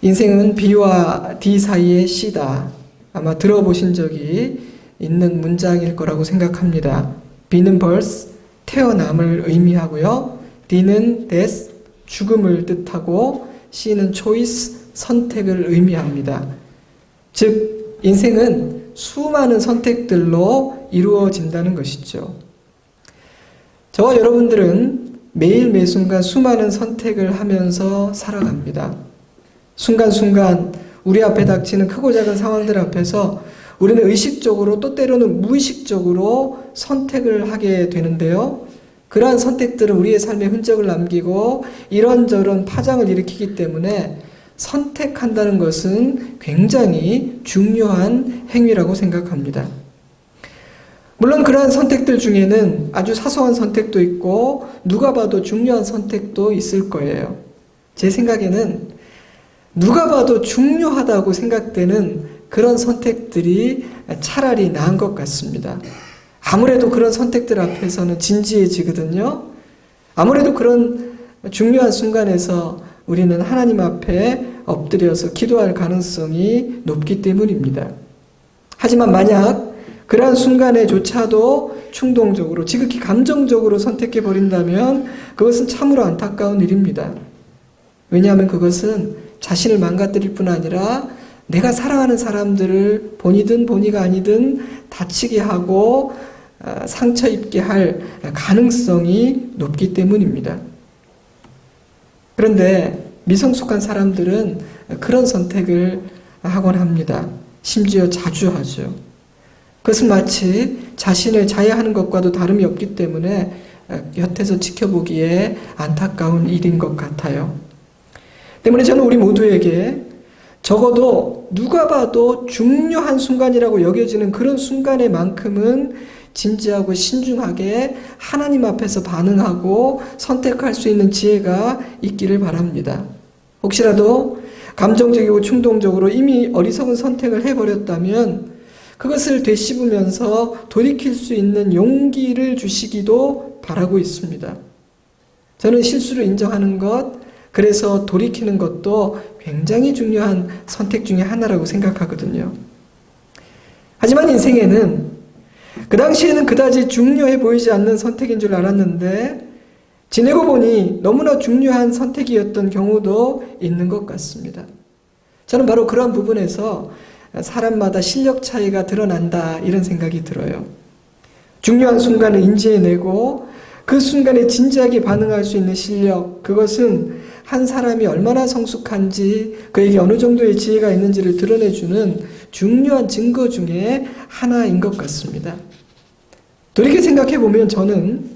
인생은 B와 D 사이의 C다. 아마 들어보신 적이 있는 문장일 거라고 생각합니다. B는 birth, 태어남을 의미하고요. D는 death, 죽음을 뜻하고 C는 choice, 선택을 의미합니다. 즉, 인생은 수많은 선택들로 이루어진다는 것이죠. 저와 여러분들은 매일 매순간 수많은 선택을 하면서 살아갑니다. 순간순간 우리 앞에 닥치는 크고 작은 상황들 앞에서 우리는 의식적으로 또 때로는 무의식적으로 선택을 하게 되는데요. 그러한 선택들은 우리의 삶에 흔적을 남기고 이런저런 파장을 일으키기 때문에 선택한다는 것은 굉장히 중요한 행위라고 생각합니다. 물론 그러한 선택들 중에는 아주 사소한 선택도 있고 누가 봐도 중요한 선택도 있을 거예요. 제 생각에는 누가 봐도 중요하다고 생각되는 그런 선택들이 차라리 나은 것 같습니다. 아무래도 그런 선택들 앞에서는 진지해지거든요. 아무래도 그런 중요한 순간에서 우리는 하나님 앞에 엎드려서 기도할 가능성이 높기 때문입니다. 하지만 만약 그러한 순간에조차도 충동적으로 지극히 감정적으로 선택해버린다면 그것은 참으로 안타까운 일입니다. 왜냐하면 그것은 자신을 망가뜨릴 뿐 아니라 내가 사랑하는 사람들을 본이든 본이가 아니든 다치게 하고 상처 입게 할 가능성이 높기 때문입니다. 그런데 미성숙한 사람들은 그런 선택을 하곤 합니다. 심지어 자주 하죠. 그것은 마치 자신을 자해하는 것과도 다름이 없기 때문에 곁에서 지켜보기에 안타까운 일인 것 같아요. 때문에 저는 우리 모두에게 적어도 누가 봐도 중요한 순간이라고 여겨지는 그런 순간에만큼은 진지하고 신중하게 하나님 앞에서 반응하고 선택할 수 있는 지혜가 있기를 바랍니다. 혹시라도 감정적이고 충동적으로 이미 어리석은 선택을 해버렸다면 그것을 되씹으면서 돌이킬 수 있는 용기를 주시기도 바라고 있습니다. 저는 실수를 인정하는 것, 그래서 돌이키는 것도 굉장히 중요한 선택 중에 하나라고 생각하거든요. 하지만 인생에는 그 당시에는 그다지 중요해 보이지 않는 선택인 줄 알았는데 지내고 보니 너무나 중요한 선택이었던 경우도 있는 것 같습니다. 저는 바로 그런 부분에서 사람마다 실력 차이가 드러난다 이런 생각이 들어요. 중요한 순간을 인지해내고 그 순간에 진지하게 반응할 수 있는 실력, 그것은 한 사람이 얼마나 성숙한지 그에게 어느 정도의 지혜가 있는지를 드러내주는 중요한 증거 중에 하나인 것 같습니다. 돌이켜 생각해보면 저는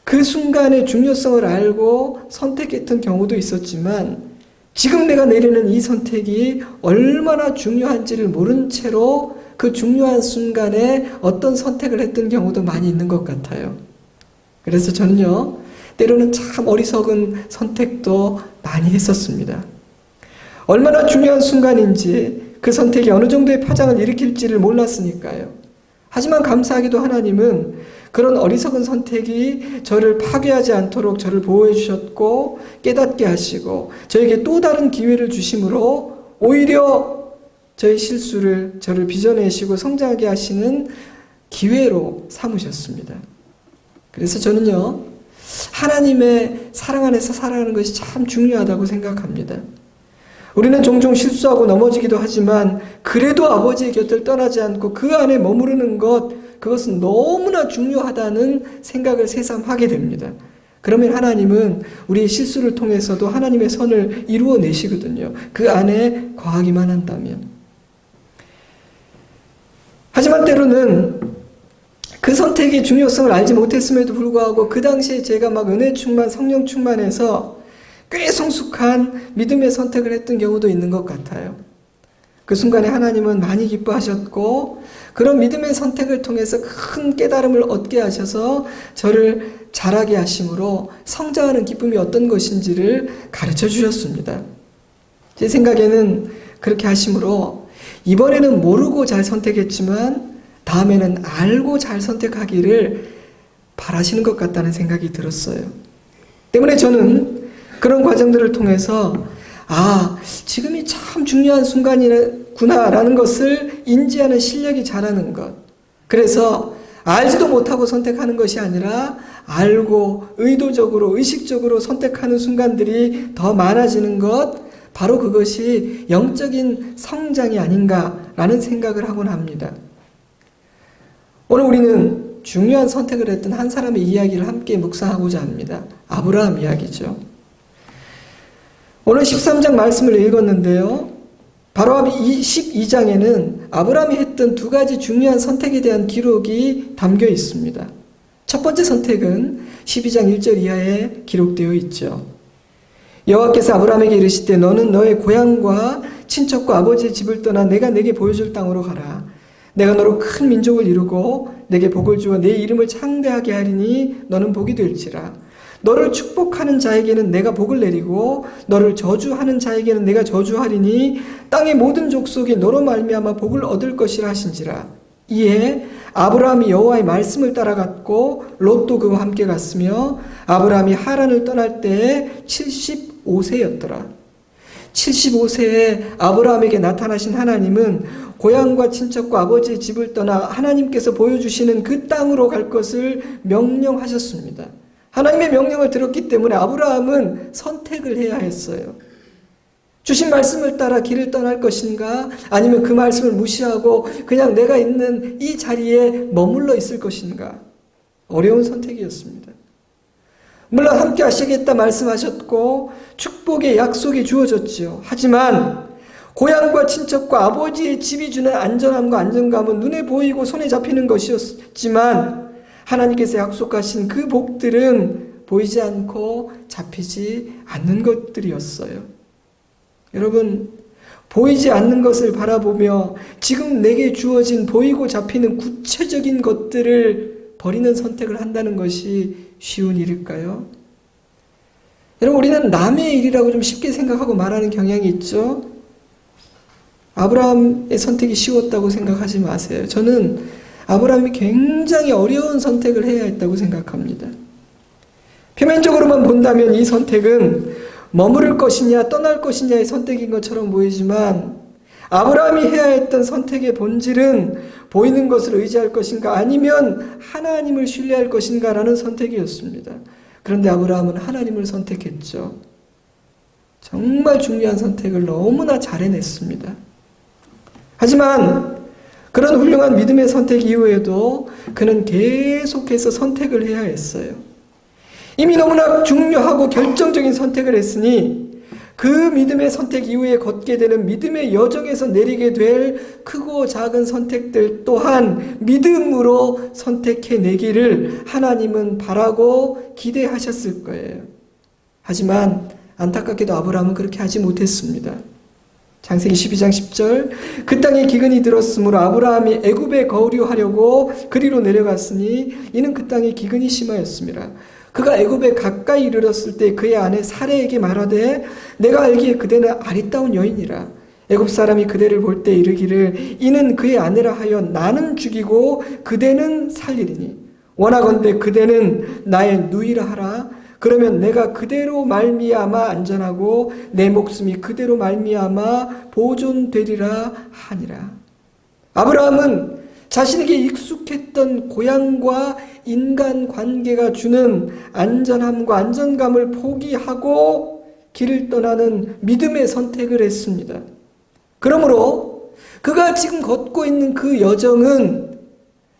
그 순간의 중요성을 알고 선택했던 경우도 있었지만 지금 내가 내리는 이 선택이 얼마나 중요한지를 모른 채로 그 중요한 순간에 어떤 선택을 했던 경우도 많이 있는 것 같아요. 그래서 저는요, 때로는 참 어리석은 선택도 많이 했었습니다. 얼마나 중요한 순간인지 그 선택이 어느 정도의 파장을 일으킬지를 몰랐으니까요. 하지만 감사하게도 하나님은 그런 어리석은 선택이 저를 파괴하지 않도록 저를 보호해 주셨고 깨닫게 하시고 저에게 또 다른 기회를 주심으로 오히려 저의 실수를 저를 빚어내시고 성장하게 하시는 기회로 삼으셨습니다. 그래서 저는요, 하나님의 사랑 안에서 살아가는 것이 참 중요하다고 생각합니다. 우리는 종종 실수하고 넘어지기도 하지만 그래도 아버지의 곁을 떠나지 않고 그 안에 머무르는 것, 그것은 너무나 중요하다는 생각을 새삼 하게 됩니다. 그러면 하나님은 우리의 실수를 통해서도 하나님의 선을 이루어내시거든요. 그 안에 거하기만 한다면. 하지만 때로는 그 선택의 중요성을 알지 못했음에도 불구하고 그 당시에 제가 막 은혜 충만, 성령 충만해서 꽤 성숙한 믿음의 선택을 했던 경우도 있는 것 같아요. 그 순간에 하나님은 많이 기뻐하셨고 그런 믿음의 선택을 통해서 큰 깨달음을 얻게 하셔서 저를 자라게 하심으로 성장하는 기쁨이 어떤 것인지를 가르쳐 주셨습니다. 제 생각에는 그렇게 하심으로 이번에는 모르고 잘 선택했지만 다음에는 알고 잘 선택하기를 바라시는 것 같다는 생각이 들었어요. 때문에 저는 그런 과정들을 통해서 지금이 참 중요한 순간이구나라는 것을 인지하는 실력이 자라는 것. 그래서 알지도 못하고 선택하는 것이 아니라 알고 의도적으로 의식적으로 선택하는 순간들이 더 많아지는 것, 바로 그것이 영적인 성장이 아닌가라는 생각을 하곤 합니다. 오늘 우리는 중요한 선택을 했던 한 사람의 이야기를 함께 묵상하고자 합니다. 아브라함 이야기죠. 오늘 13장 말씀을 읽었는데요. 바로 앞 12장에는 아브라함이 했던 두 가지 중요한 선택에 대한 기록이 담겨 있습니다. 첫 번째 선택은 12장 1절 이하에 기록되어 있죠. 여호와께서 아브라함에게 이르시되 너는 너의 고향과 친척과 아버지의 집을 떠나 내가 내게 보여줄 땅으로 가라. 내가 너로 큰 민족을 이루고 내게 복을 주어 내 이름을 창대하게 하리니 너는 복이 될지라. 너를 축복하는 자에게는 내가 복을 내리고 너를 저주하는 자에게는 내가 저주하리니 땅의 모든 족속이 너로 말미암아 복을 얻을 것이라 하신지라. 이에 아브라함이 여호와의 말씀을 따라갔고 롯도 그와 함께 갔으며 아브라함이 하란을 떠날 때에 75세였더라. 75세에 아브라함에게 나타나신 하나님은 고향과 친척과 아버지의 집을 떠나 하나님께서 보여주시는 그 땅으로 갈 것을 명령하셨습니다. 하나님의 명령을 들었기 때문에 아브라함은 선택을 해야 했어요. 주신 말씀을 따라 길을 떠날 것인가, 아니면 그 말씀을 무시하고 그냥 내가 있는 이 자리에 머물러 있을 것인가. 어려운 선택이었습니다. 물론 함께 하시겠다 말씀하셨고 축복의 약속이 주어졌죠. 하지만 고향과 친척과 아버지의 집이 주는 안전함과 안정감은 눈에 보이고 손에 잡히는 것이었지만 하나님께서 약속하신 그 복들은 보이지 않고 잡히지 않는 것들이었어요. 여러분, 보이지 않는 것을 바라보며 지금 내게 주어진 보이고 잡히는 구체적인 것들을 버리는 선택을 한다는 것이 쉬운 일일까요? 여러분, 우리는 남의 일이라고 좀 쉽게 생각하고 말하는 경향이 있죠. 아브라함의 선택이 쉬웠다고 생각하지 마세요. 저는 아브라함이 굉장히 어려운 선택을 해야 했다고 생각합니다. 표면적으로만 본다면 이 선택은 머무를 것이냐 떠날 것이냐의 선택인 것처럼 보이지만 아브라함이 해야 했던 선택의 본질은 보이는 것을 의지할 것인가 아니면 하나님을 신뢰할 것인가 라는 선택이었습니다. 그런데 아브라함은 하나님을 선택했죠. 정말 중요한 선택을 너무나 잘 해냈습니다. 하지만 그런 훌륭한 믿음의 선택 이후에도 그는 계속해서 선택을 해야 했어요. 이미 너무나 중요하고 결정적인 선택을 했으니 그 믿음의 선택 이후에 걷게 되는 믿음의 여정에서 내리게 될 크고 작은 선택들 또한 믿음으로 선택해내기를 하나님은 바라고 기대하셨을 거예요. 하지만 안타깝게도 아브라함은 그렇게 하지 못했습니다. 창세기 12장 10절 그 땅에 기근이 들었으므로 아브라함이 애굽에 거류하려고 그리로 내려갔으니 이는 그 땅에 기근이 심하였습니다. 그가 애굽에 가까이 이르렀을 때 그의 아내 사레에게 말하되 내가 알기에 그대는 아리따운 여인이라. 애굽 사람이 그대를 볼 때 이르기를 이는 그의 아내라 하여 나는 죽이고 그대는 살리리니 원하건대 그대는 나의 누이라 하라. 그러면 내가 그대로 말미암아 안전하고 내 목숨이 그대로 말미암아 보존되리라 하니라. 아브라함은 자신에게 익숙했던 고향과 인간관계가 주는 안전함과 안정감을 포기하고 길을 떠나는 믿음의 선택을 했습니다. 그러므로 그가 지금 걷고 있는 그 여정은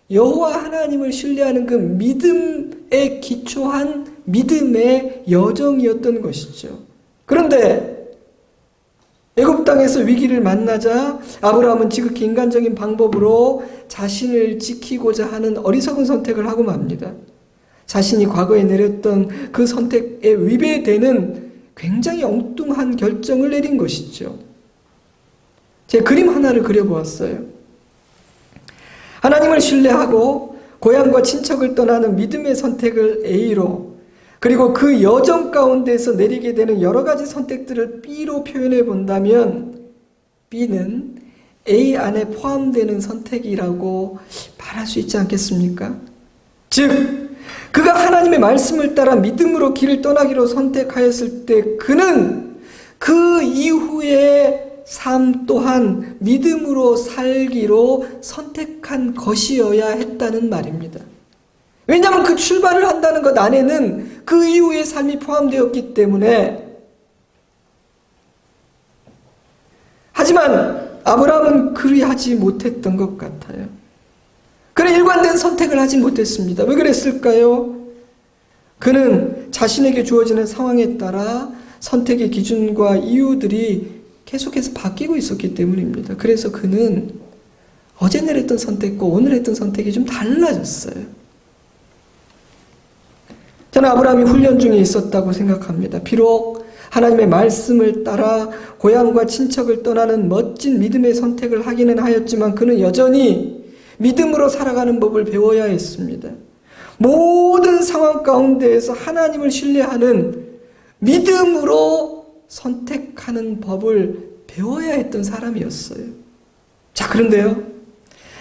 여호와 하나님을 신뢰하는 그 믿음에 기초한 믿음의 여정이었던 것이죠. 그런데 애굽 땅에서 위기를 만나자 아브라함은 지극히 인간적인 방법으로 자신을 지키고자 하는 어리석은 선택을 하고 맙니다. 자신이 과거에 내렸던 그 선택에 위배되는 굉장히 엉뚱한 결정을 내린 것이죠. 제 그림 하나를 그려보았어요. 하나님을 신뢰하고 고향과 친척을 떠나는 믿음의 선택을 A로, 그리고 그 여정 가운데서 내리게 되는 여러 가지 선택들을 B로 표현해 본다면 B는 A 안에 포함되는 선택이라고 말할 수 있지 않겠습니까? 즉, 그가 하나님의 말씀을 따라 믿음으로 길을 떠나기로 선택하였을 때 그는 그 이후의 삶 또한 믿음으로 살기로 선택한 것이어야 했다는 말입니다. 왜냐하면 그 출발을 한다는 것 안에는 그 이후의 삶이 포함되었기 때문에. 하지만 아브라함은 그리하지 못했던 것 같아요. 그런 일관된 선택을 하지 못했습니다. 왜 그랬을까요? 그는 자신에게 주어지는 상황에 따라 선택의 기준과 이유들이 계속해서 바뀌고 있었기 때문입니다. 그래서 그는 어제 내렸던 선택과 오늘 했던 선택이 좀 달라졌어요. 저는 아브라함이 훈련 중에 있었다고 생각합니다. 비록 하나님의 말씀을 따라 고향과 친척을 떠나는 멋진 믿음의 선택을 하기는 하였지만 그는 여전히 믿음으로 살아가는 법을 배워야 했습니다. 모든 상황 가운데에서 하나님을 신뢰하는 믿음으로 선택하는 법을 배워야 했던 사람이었어요. 자, 그런데요,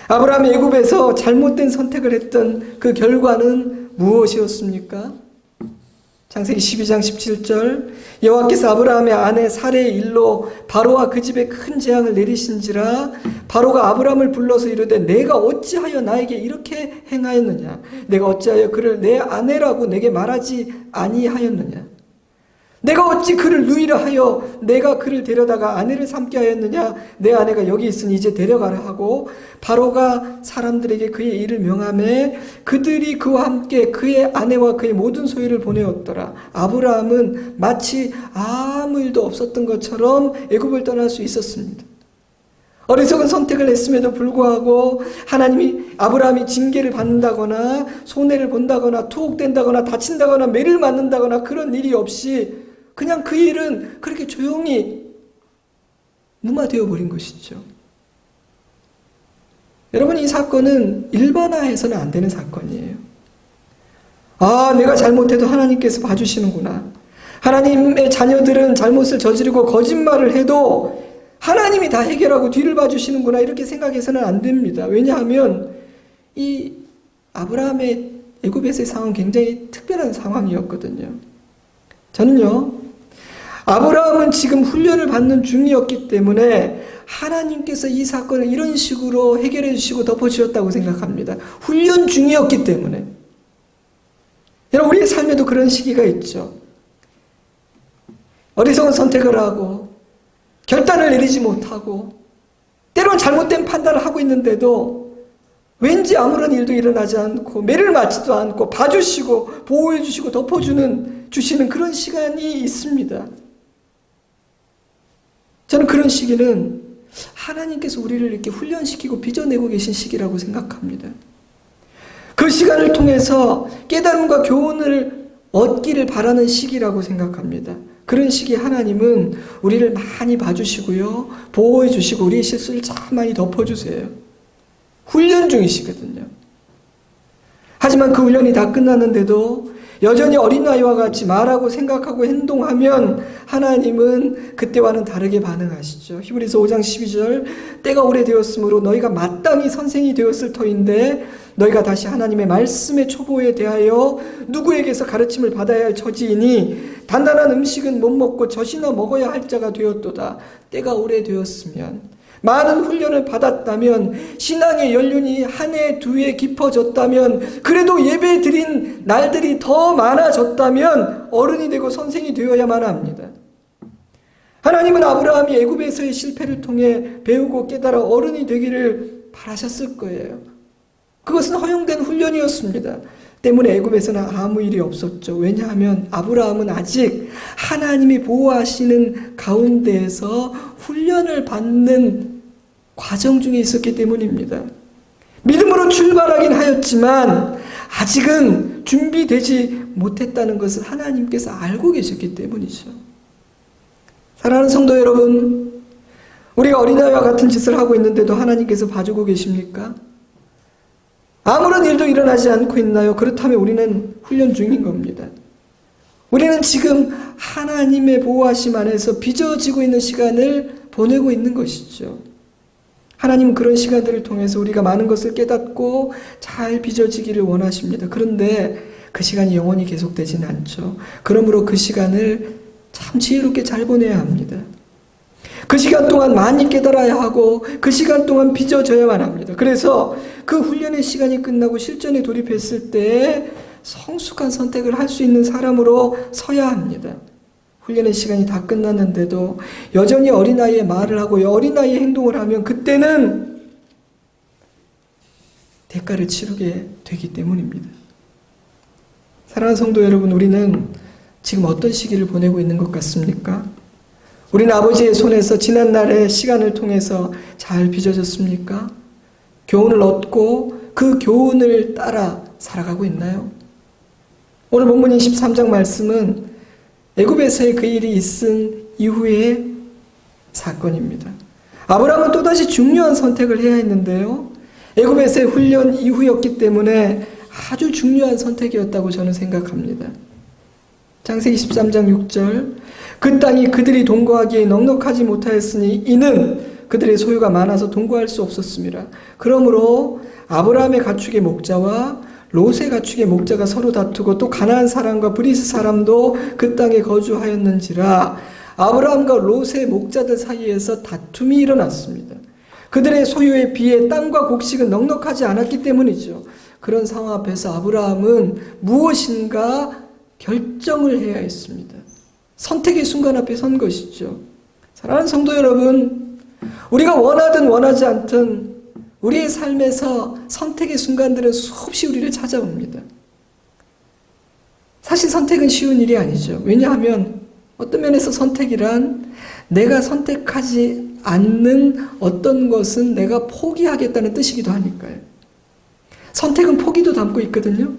아브라함이 애굽에서 잘못된 선택을 했던 그 결과는 무엇이었습니까? 창세기 12장 17절, 여호와께서 아브라함의 아내 사레의 일로 바로와 그 집에 큰 재앙을 내리신지라 바로가 아브라함을 불러서 이르되 내가 어찌하여 나에게 이렇게 행하였느냐, 내가 어찌하여 그를 내 아내라고 내게 말하지 아니하였느냐, 내가 어찌 그를 누이라 하여 내가 그를 데려다가 아내를 삼게 하였느냐, 내 아내가 여기 있으니 이제 데려가라 하고 바로가 사람들에게 그의 일을 명하매 그들이 그와 함께 그의 아내와 그의 모든 소유를 보내었더라. 아브라함은 마치 아무 일도 없었던 것처럼 애굽을 떠날 수 있었습니다. 어리석은 선택을 했음에도 불구하고 하나님이 아브라함이 징계를 받는다거나 손해를 본다거나 투옥된다거나 다친다거나 매를 맞는다거나 그런 일이 없이 그냥 그 일은 그렇게 조용히 무마되어 버린 것이죠. 여러분, 이 사건은 일반화해서는 안 되는 사건이에요. 아, 내가 잘못해도 하나님께서 봐주시는구나. 하나님의 자녀들은 잘못을 저지르고 거짓말을 해도 하나님이 다 해결하고 뒤를 봐주시는구나, 이렇게 생각해서는 안 됩니다. 왜냐하면 이 아브라함의 애굽에서의 상황은 굉장히 특별한 상황이었거든요. 저는요, 아브라함은 지금 훈련을 받는 중이었기 때문에 하나님께서 이 사건을 이런 식으로 해결해 주시고 덮어주셨다고 생각합니다. 훈련 중이었기 때문에. 여러분, 우리의 삶에도 그런 시기가 있죠. 어리석은 선택을 하고 결단을 내리지 못하고 때로는 잘못된 판단을 하고 있는데도 왠지 아무런 일도 일어나지 않고 매를 맞지도 않고 봐주시고 보호해 주시고 덮어주시는 그런 시간이 있습니다. 저는 그런 시기는 하나님께서 우리를 이렇게 훈련시키고 빚어내고 계신 시기라고 생각합니다. 그 시간을 통해서 깨달음과 교훈을 얻기를 바라는 시기라고 생각합니다. 그런 시기에 하나님은 우리를 많이 봐주시고요, 보호해 주시고 우리의 실수를 참 많이 덮어주세요. 훈련 중이시거든요. 하지만 그 훈련이 다 끝났는데도 여전히 어린아이와 같이 말하고 생각하고 행동하면 하나님은 그때와는 다르게 반응하시죠. 히브리서 5장 12절, 때가 오래되었으므로 너희가 마땅히 선생이 되었을 터인데 너희가 다시 하나님의 말씀의 초보에 대하여 누구에게서 가르침을 받아야 할 처지이니 단단한 음식은 못 먹고 젖이나 먹어야 할 자가 되었도다. 때가 오래되었으면, 많은 훈련을 받았다면, 신앙의 연륜이 한 해, 두 해 깊어졌다면, 그래도 예배 드린 날들이 더 많아졌다면 어른이 되고 선생이 되어야만 합니다. 하나님은 아브라함이 애굽에서의 실패를 통해 배우고 깨달아 어른이 되기를 바라셨을 거예요. 그것은 허용된 훈련이었습니다. 때문에 애굽에서는 아무 일이 없었죠. 왜냐하면 아브라함은 아직 하나님이 보호하시는 가운데에서 훈련을 받는 과정 중에 있었기 때문입니다. 믿음으로 출발하긴 하였지만 아직은 준비되지 못했다는 것을 하나님께서 알고 계셨기 때문이죠. 사랑하는 성도 여러분, 우리가 어린아이와 같은 짓을 하고 있는데도 하나님께서 봐주고 계십니까? 아무런 일도 일어나지 않고 있나요? 그렇다면 우리는 훈련 중인 겁니다. 우리는 지금 하나님의 보호하심 안에서 빚어지고 있는 시간을 보내고 있는 것이죠. 하나님은 그런 시간들을 통해서 우리가 많은 것을 깨닫고 잘 빚어지기를 원하십니다. 그런데 그 시간이 영원히 계속되지는 않죠. 그러므로 그 시간을 참 지혜롭게 잘 보내야 합니다. 그 시간 동안 많이 깨달아야 하고 그 시간 동안 빚어져야만 합니다. 그래서 그 훈련의 시간이 끝나고 실전에 돌입했을 때 성숙한 선택을 할 수 있는 사람으로 서야 합니다. 훈련의 시간이 다 끝났는데도 여전히 어린아이의 말을 하고 어린아이의 행동을 하면 그때는 대가를 치르게 되기 때문입니다. 사랑하는 성도 여러분, 우리는 지금 어떤 시기를 보내고 있는 것 같습니까? 우리는 아버지의 손에서 지난날의 시간을 통해서 잘 빚어졌습니까? 교훈을 얻고 그 교훈을 따라 살아가고 있나요? 오늘 본문인 13장 말씀은 애굽에서의 그 일이 있은 이후의 사건입니다. 아브라함은 또다시 중요한 선택을 해야 했는데요. 애굽에서의 훈련 이후였기 때문에 아주 중요한 선택이었다고 저는 생각합니다. 창세기 13장 6절, 그 땅이 그들이 동거하기에 넉넉하지 못하였으니 이는 그들의 소유가 많아서 동거할 수 없었습니다. 그러므로 아브라함의 가축의 목자와 롯의 가축의 목자가 서로 다투고 또 가나안 사람과 브리스 사람도 그 땅에 거주하였는지라 아브라함과 롯의 목자들 사이에서 다툼이 일어났습니다. 그들의 소유에 비해 땅과 곡식은 넉넉하지 않았기 때문이죠. 그런 상황 앞에서 아브라함은 무엇인가 결정을 해야 했습니다. 선택의 순간 앞에 선 것이죠. 사랑하는 성도 여러분, 우리가 원하든 원하지 않든 우리의 삶에서 선택의 순간들은 수없이 우리를 찾아옵니다. 사실 선택은 쉬운 일이 아니죠. 왜냐하면 어떤 면에서 선택이란 내가 선택하지 않는 어떤 것은 내가 포기하겠다는 뜻이기도 하니까요. 선택은 포기도 담고 있거든요.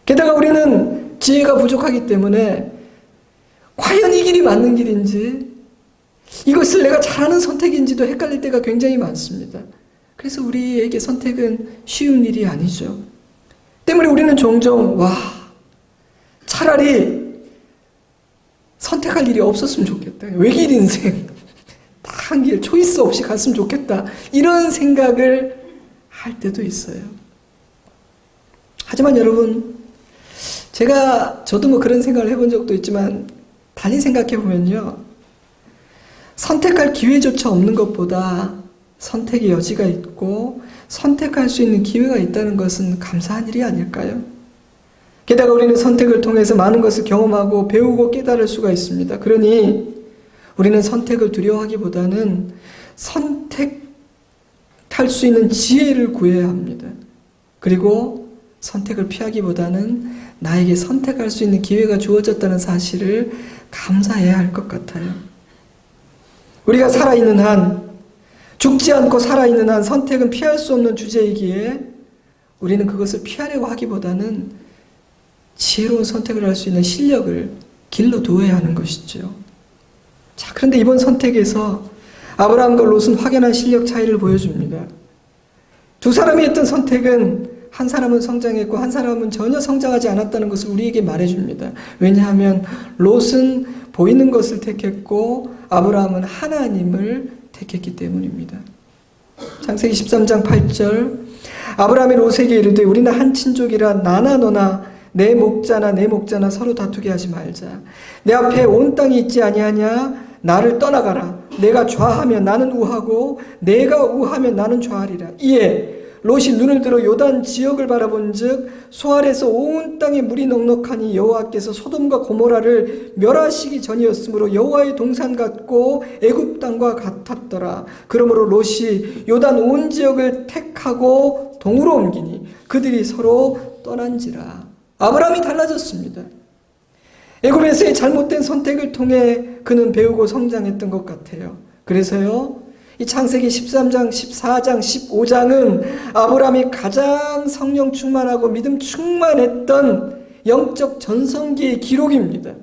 게다가 우리는 지혜가 부족하기 때문에 과연 이 길이 맞는 길인지 이것을 내가 잘하는 선택인지도 헷갈릴 때가 굉장히 많습니다. 그래서 우리에게 선택은 쉬운 일이 아니죠. 때문에 우리는 종종 차라리 선택할 일이 없었으면 좋겠다. 외길 인생 딱 한 길 초이스 없이 갔으면 좋겠다. 이런 생각을 할 때도 있어요. 하지만 여러분, 저도 뭐 그런 생각을 해본 적도 있지만 달리 생각해 보면요, 선택할 기회조차 없는 것보다 선택의 여지가 있고 선택할 수 있는 기회가 있다는 것은 감사한 일이 아닐까요? 게다가 우리는 선택을 통해서 많은 것을 경험하고 배우고 깨달을 수가 있습니다. 그러니 우리는 선택을 두려워하기보다는 선택할 수 있는 지혜를 구해야 합니다. 그리고 선택을 피하기보다는 나에게 선택할 수 있는 기회가 주어졌다는 사실을 감사해야 할 것 같아요. 우리가 살아있는 한, 죽지 않고 살아있는 한 선택은 피할 수 없는 주제이기에 우리는 그것을 피하려고 하기보다는 지혜로운 선택을 할 수 있는 실력을 길러두어야 하는 것이죠. 자, 그런데 이번 선택에서 아브라함과 롯은 확연한 실력 차이를 보여줍니다. 두 사람이 했던 선택은 한 사람은 성장했고 한 사람은 전혀 성장하지 않았다는 것을 우리에게 말해줍니다. 왜냐하면 롯은 보이는 것을 택했고 아브라함은 하나님을 택했기 때문입니다. 창세기 13장 8절, 아브라함이 롯에게 이르되 우리는 한 친족이라 나나 너나 내 목자나 서로 다투게 하지 말자. 내 앞에 온 땅이 있지 아니하냐? 나를 떠나가라. 내가 좌하면 나는 우하고 내가 우하면 나는 좌하리라. 이에 롯이 눈을 들어 요단 지역을 바라본즉 소알에서 온 땅에 물이 넉넉하니 여호와께서 소돔과 고모라를 멸하시기 전이었으므로 여호와의 동산 같고 애굽 땅과 같았더라. 그러므로 롯이 요단 온 지역을 택하고 동으로 옮기니 그들이 서로 떠난지라. 아브라함이 달라졌습니다. 애굽에서의 잘못된 선택을 통해 그는 배우고 성장했던 것 같아요. 그래서요, 이 창세기 13장, 14장, 15장은 아브라함이 가장 성령 충만하고 믿음 충만했던 영적 전성기의 기록입니다.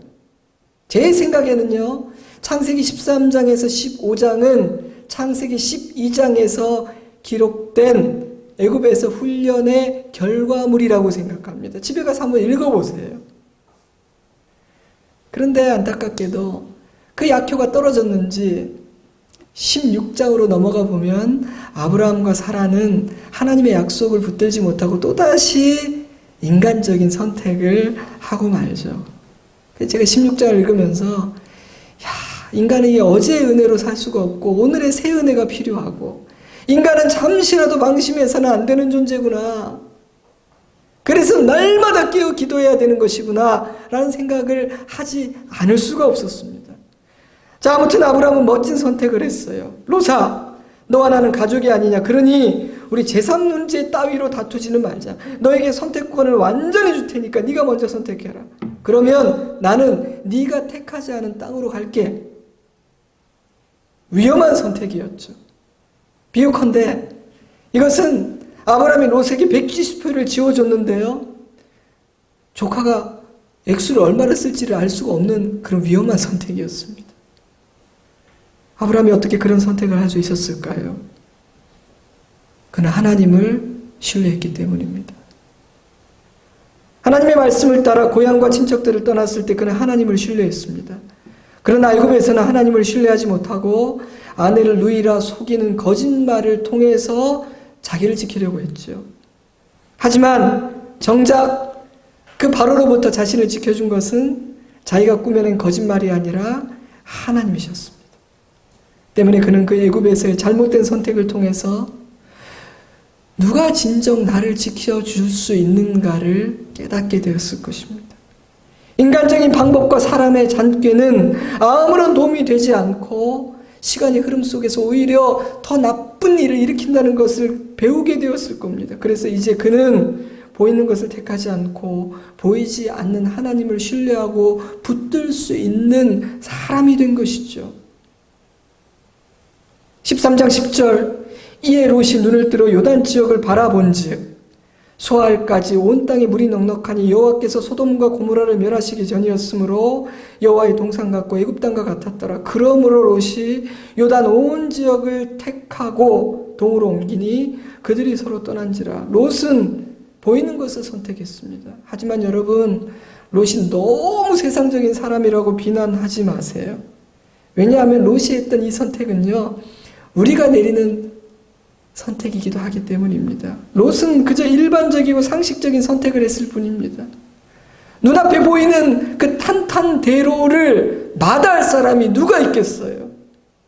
제 생각에는요, 창세기 13장에서 15장은 창세기 12장에서 기록된 애굽에서 훈련의 결과물이라고 생각합니다. 집에 가서 한번 읽어보세요. 그런데 안타깝게도 그 약효가 떨어졌는지 16장으로 넘어가 보면 아브라함과 사라는 하나님의 약속을 붙들지 못하고 또다시 인간적인 선택을 하고 말죠. 제가 16장을 읽으면서 인간은 이 어제의 은혜로 살 수가 없고 오늘의 새 은혜가 필요하고 인간은 잠시라도 방심해서는 안 되는 존재구나. 그래서 날마다 깨어 기도해야 되는 것이구나 라는 생각을 하지 않을 수가 없었습니다. 자, 아무튼 아브라함은 멋진 선택을 했어요. 롯아, 너와 나는 가족이 아니냐. 그러니 우리 재산 문제 따위로 다투지는 말자. 너에게 선택권을 완전히 줄 테니까 네가 먼저 선택해라. 그러면 나는 네가 택하지 않은 땅으로 갈게. 위험한 선택이었죠. 비유컨대 이것은 아브라함이 롯에게 170표를 지어줬는데요. 조카가 액수를 얼마를 쓸지를 알 수가 없는 그런 위험한 선택이었습니다. 아브라함이 어떻게 그런 선택을 할 수 있었을까요? 그는 하나님을 신뢰했기 때문입니다. 하나님의 말씀을 따라 고향과 친척들을 떠났을 때 그는 하나님을 신뢰했습니다. 그러나 애굽에서는 하나님을 신뢰하지 못하고 아내를 누이라 속이는 거짓말을 통해서 자기를 지키려고 했죠. 하지만 정작 그 바로로부터 자신을 지켜준 것은 자기가 꾸며낸 거짓말이 아니라 하나님이셨습니다. 때문에 그는 그 애굽에서의 잘못된 선택을 통해서 누가 진정 나를 지켜줄 수 있는가를 깨닫게 되었을 것입니다. 인간적인 방법과 사람의 잔꾀는 아무런 도움이 되지 않고 시간의 흐름 속에서 오히려 더 나쁜 일을 일으킨다는 것을 배우게 되었을 겁니다. 그래서 이제 그는 보이는 것을 택하지 않고 보이지 않는 하나님을 신뢰하고 붙들 수 있는 사람이 된 것이죠. 13장 10절 이에 롯이 눈을 들어 요단 지역을 바라본즉 소알까지 온 땅에 물이 넉넉하니 여호와께서 소돔과 고모라를 멸하시기 전이었으므로 여호와의 동산 같고 애굽 땅과 같았더라. 그러므로 롯이 요단 온 지역을 택하고 동으로 옮기니 그들이 서로 떠난지라. 롯은 보이는 것을 선택했습니다. 하지만 여러분, 롯이 너무 세상적인 사람이라고 비난하지 마세요. 왜냐하면 롯이 했던 이 선택은요, 우리가 내리는 선택이기도 하기 때문입니다. 롯은 그저 일반적이고 상식적인 선택을 했을 뿐입니다. 눈앞에 보이는 그 탄탄대로를 마다할 사람이 누가 있겠어요?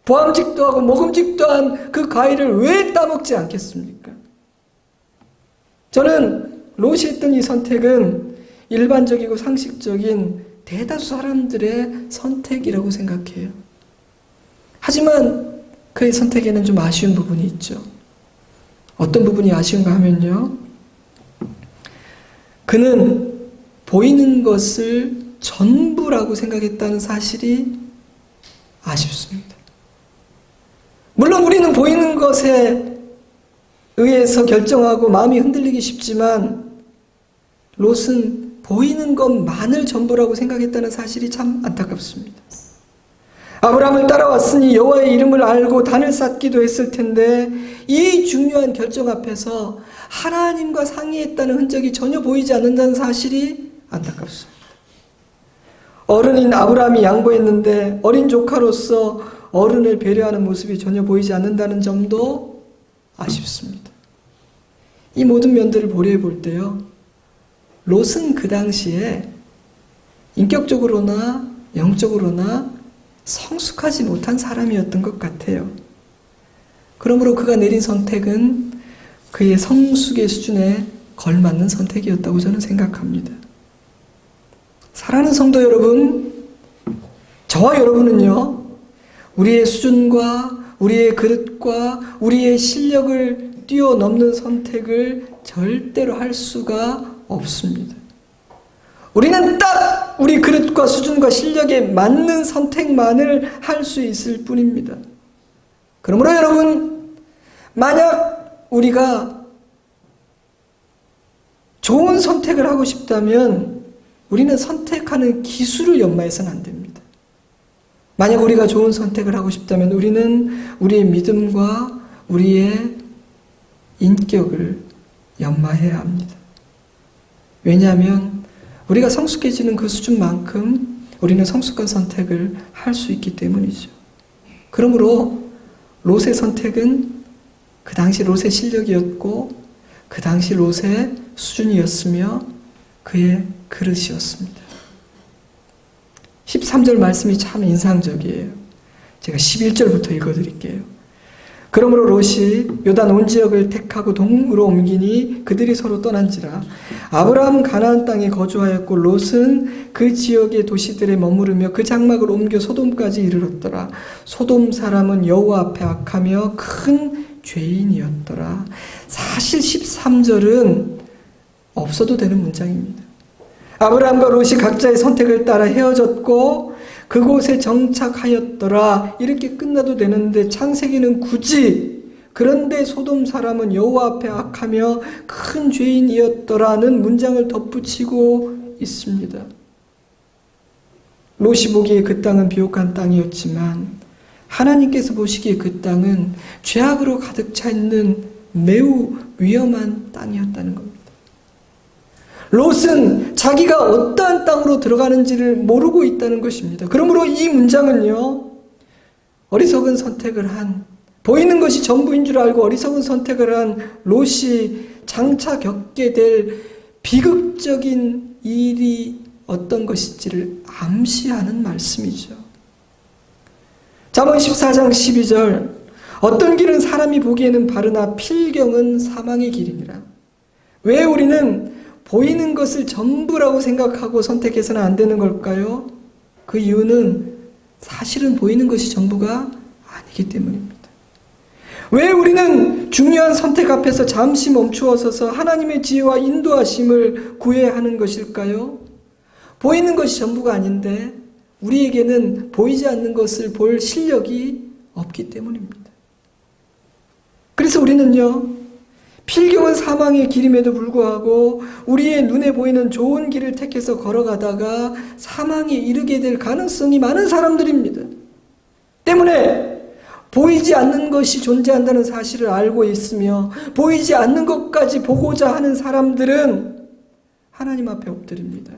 보암직도 하고 먹음직도 한 그 과일을 왜 따먹지 않겠습니까? 저는 롯이 했던 이 선택은 일반적이고 상식적인 대다수 사람들의 선택이라고 생각해요. 하지만 그의 선택에는 좀 아쉬운 부분이 있죠. 어떤 부분이 아쉬운가 하면요, 그는 보이는 것을 전부라고 생각했다는 사실이 아쉽습니다. 물론 우리는 보이는 것에 의해서 결정하고 마음이 흔들리기 쉽지만 롯은 보이는 것만을 전부라고 생각했다는 사실이 참 안타깝습니다. 아브라함을 따라왔으니 여호와의 이름을 알고 단을 쌓기도 했을 텐데 이 중요한 결정 앞에서 하나님과 상의했다는 흔적이 전혀 보이지 않는다는 사실이 안타깝습니다. 어른인 아브라함이 양보했는데 어린 조카로서 어른을 배려하는 모습이 전혀 보이지 않는다는 점도 아쉽습니다. 이 모든 면들을 고려해 볼 때요, 롯은 그 당시에 인격적으로나 영적으로나 성숙하지 못한 사람이었던 것 같아요. 그러므로 그가 내린 선택은 그의 성숙의 수준에 걸맞는 선택이었다고 저는 생각합니다. 사랑하는 성도 여러분, 저와 여러분은요, 우리의 수준과 우리의 그릇과 우리의 실력을 뛰어넘는 선택을 절대로 할 수가 없습니다. 우리는 딱 우리 그릇과 수준과 실력에 맞는 선택만을 할 수 있을 뿐입니다. 그러므로 여러분, 만약 우리가 좋은 선택을 하고 싶다면 우리는 선택하는 기술을 연마해서는 안 됩니다. 만약 우리가 좋은 선택을 하고 싶다면 우리는 우리의 믿음과 우리의 인격을 연마해야 합니다. 왜냐하면 우리가 성숙해지는 그 수준만큼 우리는 성숙한 선택을 할 수 있기 때문이죠. 그러므로 롯의 선택은 그 당시 롯의 실력이었고 그 당시 롯의 수준이었으며 그의 그릇이었습니다. 13절 말씀이 참 인상적이에요. 제가 11절부터 읽어드릴게요. 그러므로 롯이 요단 온 지역을 택하고 동으로 옮기니 그들이 서로 떠난지라. 아브라함은 가나안 땅에 거주하였고 롯은 그 지역의 도시들에 머무르며 그 장막을 옮겨 소돔까지 이르렀더라. 소돔 사람은 여호와 앞에 악하며 큰 죄인이었더라. 사실 13절은 없어도 되는 문장입니다. 아브라함과 롯이 각자의 선택을 따라 헤어졌고 그곳에 정착하였더라. 이렇게 끝나도 되는데 창세기는 굳이 그런데 소돔 사람은 여호와 앞에 악하며 큰 죄인이었더라는 문장을 덧붙이고 있습니다. 롯이 보기에 그 땅은 비옥한 땅이었지만 하나님께서 보시기에 그 땅은 죄악으로 가득 차 있는 매우 위험한 땅이었다는 겁니다. 롯은 자기가 어떠한 땅으로 들어가는지를 모르고 있다는 것입니다. 그러므로 이 문장은요, 어리석은 선택을 한, 보이는 것이 전부인 줄 알고 어리석은 선택을 한 롯이 장차 겪게 될 비극적인 일이 어떤 것인지를 암시하는 말씀이죠. 잠언 14장 12절, 어떤 길은 사람이 보기에는 바르나 필경은 사망의 길이니라. 왜 우리는 보이는 것을 전부라고 생각하고 선택해서는 안 되는 걸까요? 그 이유는 사실은 보이는 것이 전부가 아니기 때문입니다. 왜 우리는 중요한 선택 앞에서 잠시 멈추어 서서 하나님의 지혜와 인도하심을 구해야 하는 것일까요? 보이는 것이 전부가 아닌데 우리에게는 보이지 않는 것을 볼 실력이 없기 때문입니다. 그래서 우리는요, 필경은 사망의 길임에도 불구하고 우리의 눈에 보이는 좋은 길을 택해서 걸어가다가 사망에 이르게 될 가능성이 많은 사람들입니다. 때문에 보이지 않는 것이 존재한다는 사실을 알고 있으며 보이지 않는 것까지 보고자 하는 사람들은 하나님 앞에 엎드립니다.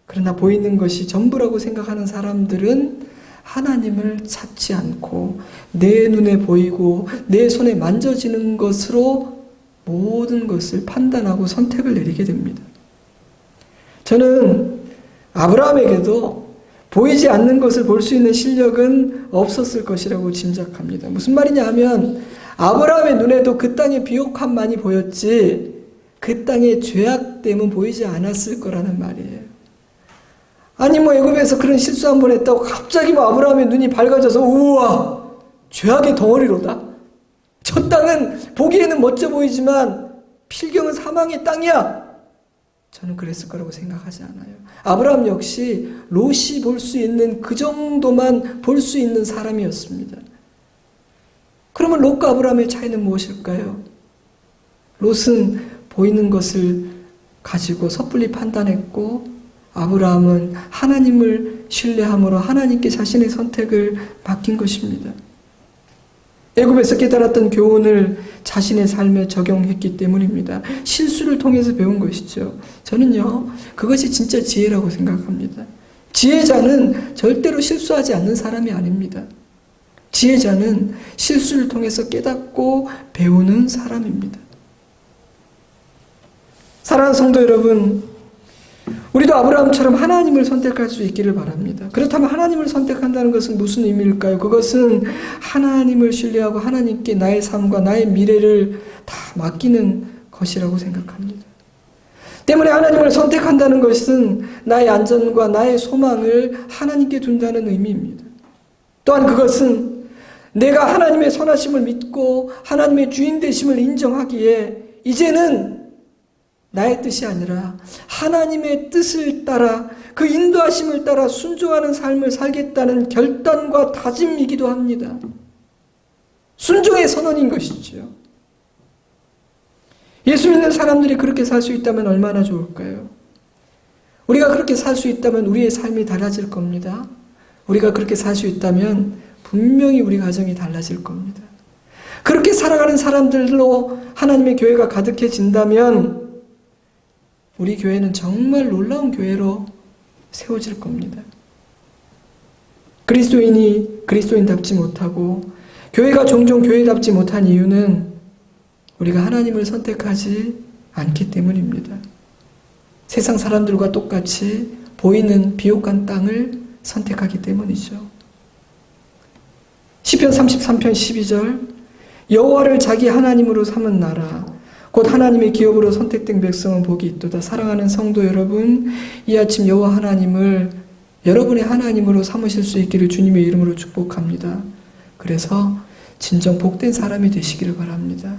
그러나 보이는 것이 전부라고 생각하는 사람들은 하나님을 찾지 않고 내 눈에 보이고 내 손에 만져지는 것으로 모든 것을 판단하고 선택을 내리게 됩니다. 저는 아브라함에게도 보이지 않는 것을 볼 수 있는 실력은 없었을 것이라고 짐작합니다. 무슨 말이냐 하면 아브라함의 눈에도 그 땅의 비옥함만이 보였지 그 땅의 죄악됨은 보이지 않았을 거라는 말이에요. 아니 애굽에서 그런 실수 한 번 했다고 갑자기 아브라함의 눈이 밝아져서 우와 죄악의 덩어리로다. 저 땅은 보기에는 멋져 보이지만 필경은 사망의 땅이야. 저는 그랬을 거라고 생각하지 않아요. 아브라함 역시 롯이 볼 수 있는 그 정도만 볼 수 있는 사람이었습니다. 그러면 롯과 아브라함의 차이는 무엇일까요? 롯은 보이는 것을 가지고 섣불리 판단했고 아브라함은 하나님을 신뢰함으로 하나님께 자신의 선택을 맡긴 것입니다. 애굽에서 깨달았던 교훈을 자신의 삶에 적용했기 때문입니다. 실수를 통해서 배운 것이죠. 저는요, 그것이 진짜 지혜라고 생각합니다. 지혜자는 절대로 실수하지 않는 사람이 아닙니다. 지혜자는 실수를 통해서 깨닫고 배우는 사람입니다. 사랑하는 성도 여러분, 우리도 아브라함처럼 하나님을 선택할 수 있기를 바랍니다. 그렇다면 하나님을 선택한다는 것은 무슨 의미일까요? 그것은 하나님을 신뢰하고 하나님께 나의 삶과 나의 미래를 다 맡기는 것이라고 생각합니다. 때문에 하나님을 선택한다는 것은 나의 안전과 나의 소망을 하나님께 둔다는 의미입니다. 또한 그것은 내가 하나님의 선하심을 믿고 하나님의 주인 되심을 인정하기에 이제는 나의 뜻이 아니라 하나님의 뜻을 따라 그 인도하심을 따라 순종하는 삶을 살겠다는 결단과 다짐이기도 합니다. 순종의 선언인 것이죠. 예수 믿는 사람들이 그렇게 살 수 있다면 얼마나 좋을까요? 우리가 그렇게 살 수 있다면 우리의 삶이 달라질 겁니다. 우리가 그렇게 살 수 있다면 분명히 우리 가정이 달라질 겁니다. 그렇게 살아가는 사람들로 하나님의 교회가 가득해진다면 우리 교회는 정말 놀라운 교회로 세워질 겁니다. 그리스도인이 그리스도인답지 못하고 교회가 종종 교회답지 못한 이유는 우리가 하나님을 선택하지 않기 때문입니다. 세상 사람들과 똑같이 보이는 비옥한 땅을 선택하기 때문이죠. 시편 33편 12절 여호와를 자기 하나님으로 삼은 나라 곧 하나님의 기업으로 선택된 백성은 복이 있도다. 사랑하는 성도 여러분, 이 아침 여호와 하나님을 여러분의 하나님으로 삼으실 수 있기를 주님의 이름으로 축복합니다. 그래서 진정 복된 사람이 되시기를 바랍니다.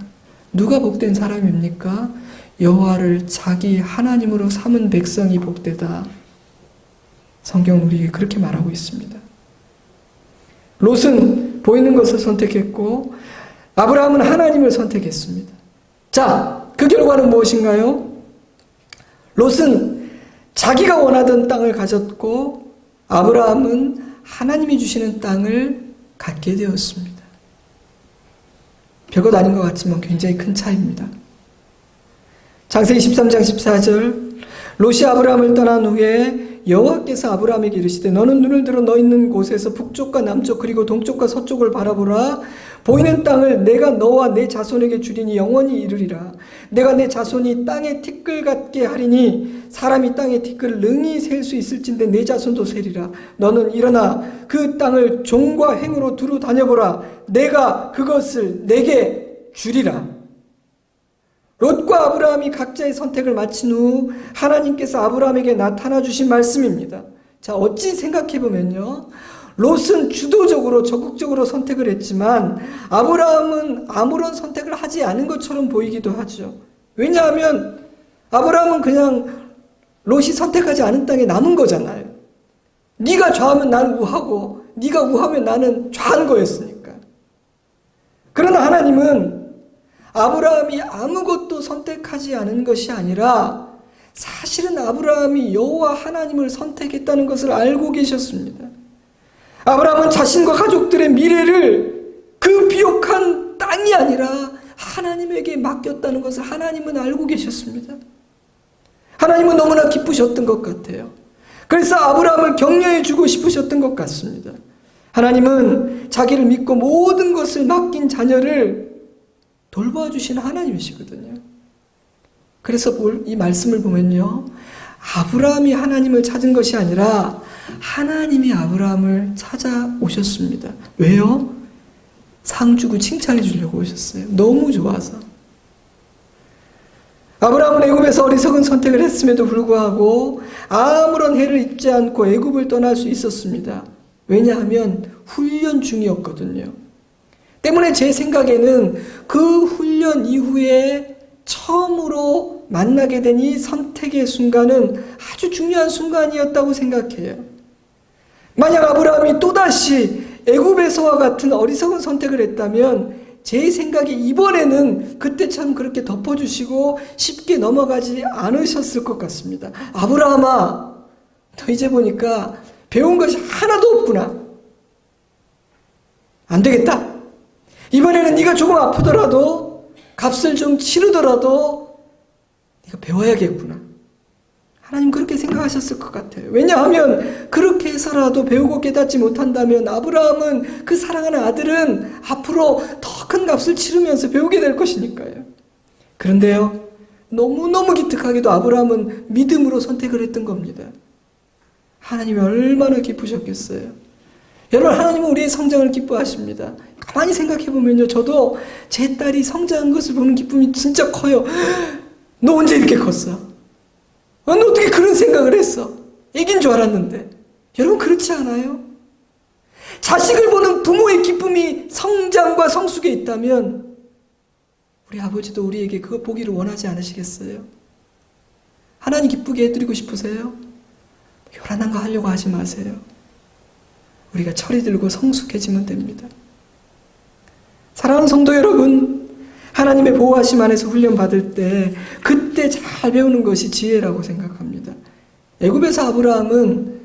누가 복된 사람입니까? 여호와를 자기 하나님으로 삼은 백성이 복되다. 성경은 우리에게 그렇게 말하고 있습니다. 롯은 보이는 것을 선택했고 아브라함은 하나님을 선택했습니다. 자, 그 결과는 무엇인가요? 롯은 자기가 원하던 땅을 가졌고 아브라함은 하나님이 주시는 땅을 갖게 되었습니다. 별것 아닌 것 같지만 굉장히 큰 차이입니다. 창세기 13장 14절 롯이 아브라함을 떠난 후에 여호와께서 아브라함에게 이르시되 너는 눈을 들어 너 있는 곳에서 북쪽과 남쪽 그리고 동쪽과 서쪽을 바라보라. 보이는 땅을 내가 너와 내 자손에게 주리니 영원히 이르리라. 내가 내 자손이 땅의 티끌 같게 하리니 사람이 땅의 티끌을 능히 셀 수 있을진데 내 자손도 세리라. 너는 일어나 그 땅을 종과 행으로 두루 다녀보라. 내가 그것을 내게 주리라. 롯과 아브라함이 각자의 선택을 마친 후 하나님께서 아브라함에게 나타나 주신 말씀입니다. 자, 어찌 생각해보면요, 롯은 주도적으로 적극적으로 선택을 했지만 아브라함은 아무런 선택을 하지 않은 것처럼 보이기도 하죠. 왜냐하면 아브라함은 그냥 롯이 선택하지 않은 땅에 남은 거잖아요. 네가 좌하면 나는 우하고 네가 우하면 나는 좌한 거였으니까. 그러나 하나님은 아브라함이 아무것도 선택하지 않은 것이 아니라 사실은 아브라함이 여호와 하나님을 선택했다는 것을 알고 계셨습니다. 아브라함은 자신과 가족들의 미래를 그 비옥한 땅이 아니라 하나님에게 맡겼다는 것을 하나님은 알고 계셨습니다. 하나님은 너무나 기쁘셨던 것 같아요. 그래서 아브라함을 격려해 주고 싶으셨던 것 같습니다. 하나님은 자기를 믿고 모든 것을 맡긴 자녀를 돌봐주시는 하나님이시거든요. 그래서 이 말씀을 보면요, 아브라함이 하나님을 찾은 것이 아니라 하나님이 아브라함을 찾아오셨습니다. 왜요? 상 주고 칭찬해 주려고 오셨어요. 너무 좋아서. 아브라함은 애굽에서 어리석은 선택을 했음에도 불구하고 아무런 해를 입지 않고 애굽을 떠날 수 있었습니다. 왜냐하면 훈련 중이었거든요. 때문에 제 생각에는 그 훈련 이후에 처음으로 만나게 된 이 선택의 순간은 아주 중요한 순간이었다고 생각해요. 만약 아브라함이 또다시 애굽에서와 같은 어리석은 선택을 했다면 제 생각에 이번에는 그때처럼 그렇게 덮어주시고 쉽게 넘어가지 않으셨을 것 같습니다. 아브라함아, 너 이제 보니까 배운 것이 하나도 없구나. 안 되겠다. 이번에는 네가 조금 아프더라도 값을 좀 치르더라도 네가 배워야겠구나. 하나님 그렇게 생각하셨을 것 같아요. 왜냐하면 그렇게 해서라도 배우고 깨닫지 못한다면 아브라함은 그 사랑하는 아들은 앞으로 더 큰 값을 치르면서 배우게 될 것이니까요. 그런데요, 너무너무 기특하게도 아브라함은 믿음으로 선택을 했던 겁니다. 하나님이 얼마나 기쁘셨겠어요. 여러분, 하나님은 우리의 성장을 기뻐하십니다. 가만히 생각해보면요, 저도 제 딸이 성장한 것을 보는 기쁨이 진짜 커요. 너 언제 이렇게 컸어? 너 어떻게 그런 생각을 했어? 애기인 줄 알았는데. 여러분, 그렇지 않아요? 자식을 보는 부모의 기쁨이 성장과 성숙에 있다면 우리 아버지도 우리에게 그거 보기를 원하지 않으시겠어요? 하나님 기쁘게 해드리고 싶으세요? 요란한 거 하려고 하지 마세요. 우리가 철이 들고 성숙해지면 됩니다. 사랑하는 성도 여러분, 하나님의 보호하심 안에서 훈련받을 때 그때 잘 배우는 것이 지혜라고 생각합니다. 애굽에서 아브라함은